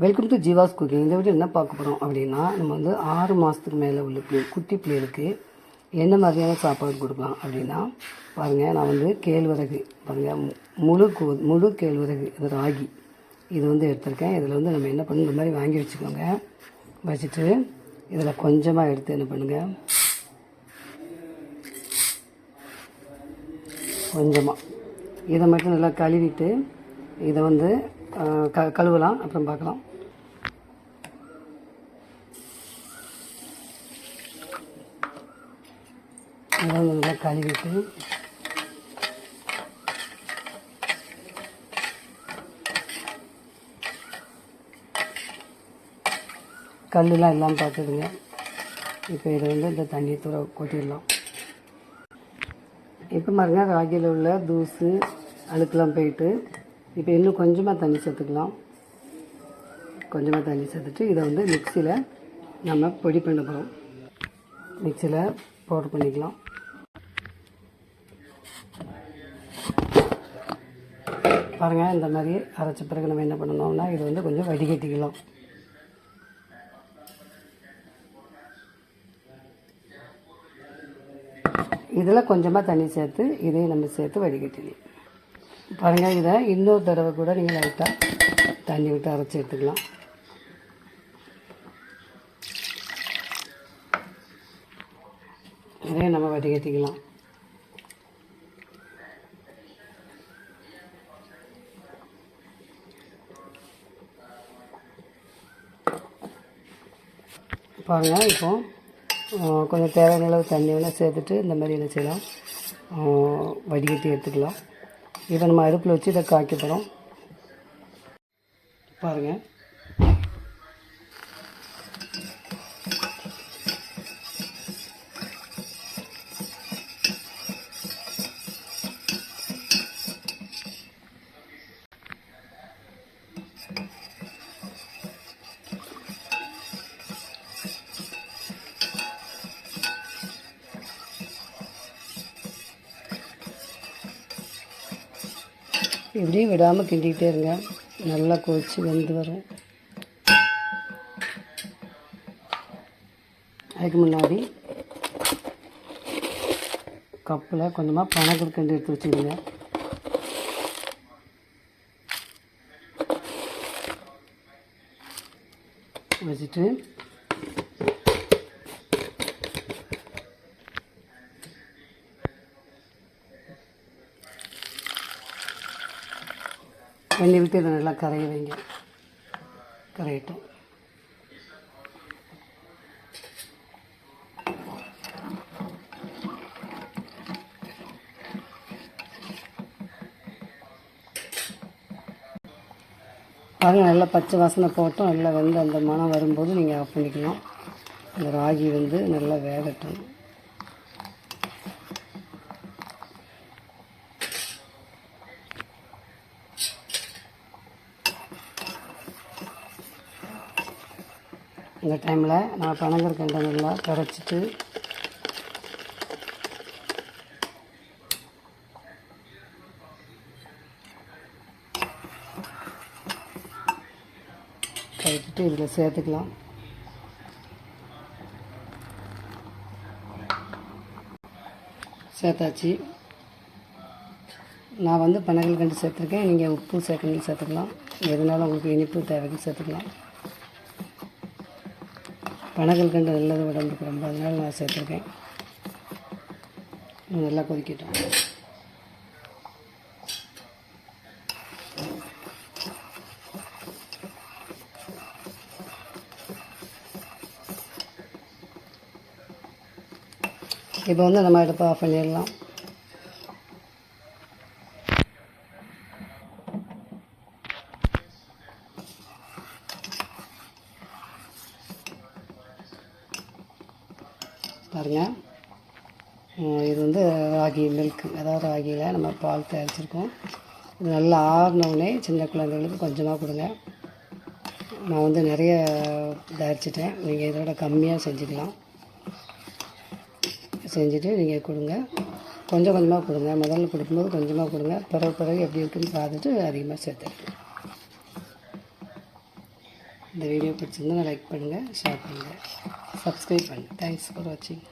Welcome to Jeeva's cooking. இந்த video என்ன பார்க்க போகிறோம் அப்படின்னா, நம்ம வந்து 6 மாதத்துக்கு மேலே உள்ள குட்டி பிள்ளைகளுக்கு என்ன மாதிரியான சாப்பாடு கொடுக்கலாம் அப்படின்னா, பாருங்கள், நான் வந்து கேழ்வரகு பாருங்கள், முழு கேழ்வரகு, இது ராகி, இது வந்து எடுத்திருக்கேன். இதில் வந்து நம்ம என்ன பண்ணணும், இந்த மாதிரி வாங்கி வச்சுக்கோங்க. வச்சுட்டு இதில் கொஞ்சமாக எடுத்து என்ன பண்ணுங்கள், கொஞ்சமாக இதை மட்டும் நல்லா கழுவிட்டு இதை வந்து கழுவலாம், அப்புறம் பார்க்கலாம். இதை நல்லா கழுவிட்டு கல்லுலாம் இல்லாமல் பார்த்துடுங்க. இப்போ இதை வந்து இந்த தண்ணி தூர கொட்டிடலாம். இப்போ பாருங்க, ராகியில் உள்ள தூசு அழுக்கெல்லாம் போயிட்டு இப்போ இன்னும் கொஞ்சமாக தண்ணி சேர்த்துக்கலாம். கொஞ்சமாக தண்ணி சேர்த்துட்டு இதை வந்து மிக்சியில் நம்ம பொடி பண்ண போகிறோம். மிக்சியில் பவுடர் பண்ணிக்கலாம். பாருங்கள், இந்த மாதிரி அரைச்ச பிறகு நம்ம என்ன பண்ணணும்னா, இது வந்து கொஞ்சம் வடிகட்டிக்கலாம். இதில் கொஞ்சமாக தண்ணி சேர்த்து இதையும் நம்ம சேர்த்து வடிகட்டிக்கலாம். பாருங்கள், இதை இன்னொரு தடவை கூட நீங்கள் லைட்டாக தண்ணி விட்டு அரைச்சி எடுத்துக்கலாம். இதையும் நம்ம வடிகட்டிக்கலாம். பாருங்கள், இப்போ கொஞ்சம் தேவையான அளவு தண்ணி வேணால் சேர்த்துட்டு இந்த மாதிரி என்ன செய்யலாம், வடிகட்டி எடுத்துக்கலாம். இப்போ நம்ம அடுப்பில் வச்சு இதை காய்க்க போகிறோம். பாருங்கள், இப்படியும் விடாமல் கிண்டிக்கிட்டே இருங்க. நல்லா கொதித்து வெந்து வரும். அதுக்கு முன்னாடி கப்பில் கொஞ்சமாக பனங்கற்கண்டு எடுத்து வச்சுக்கோங்க. வச்சுட்டு தண்ணி விட்டு இதை நல்லா கரைய வைங்க. கரையட்டும். பாருங்கள், நல்லா பச்சை வாசனை போட்டோம். நல்லா வெந்து அந்த மனம் வரும்போது நீங்கள் ஆஃப் பண்ணிக்கலாம். அந்த ராகி வந்து நல்லா வேகட்டும். இந்த டைமில் நான் பனங்கற்கண்டை நல்லா கரைச்சிட்டு இதில் சேர்த்துக்கலாம். சேர்த்தாச்சு. நான் வந்து பனங்கற்கண்டு சேர்த்துருக்கேன். நீங்கள் உப்பு சேர்க்கணும் சேர்த்துக்கலாம். எதுனாலும் உங்களுக்கு இனிப்பு தேவைக்கு சேர்த்துக்கலாம். பனங்கற்கண்டு நல்லது உடம்புக்கு ரொம்ப, அதனால நான் சேர்த்துருக்கேன். நல்லா கொதிக்கட்டும். இப்போ வந்து நம்ம அடுப்பை ஆஃப் பண்ணிடலாம். பாருங்கள், இது வந்து ராகி மில்க்கு, அதாவது ராகியில் நம்ம பால் தயாரிச்சிருக்கோம். இது நல்லா ஆறினவுடனே சின்ன குழந்தைங்களுக்கு கொஞ்சமாக கொடுங்க. நான் வந்து நிறைய தயாரிச்சிட்டேன். நீங்கள் இதோட கம்மியாக செஞ்சுக்கலாம். செஞ்சுட்டு நீங்கள் கொடுங்க. கொஞ்சம் கொஞ்சமாக கொடுங்க. முதல்ல கொடுக்கும்போது கொஞ்சமாக கொடுங்க. பிறகு எப்படி இருக்குன்னு பார்த்துட்டு அதிகமாக சேர்த்துருங்க. இந்த வீடியோ பிடிச்சிருந்தா லைக் பண்ணுங்கள், ஷேர் பண்ணுங்கள், சப்ஸ்கிரைப் பண்ணுங்கள். தேங்க்ஸ் ஃபார் வாட்சிங்.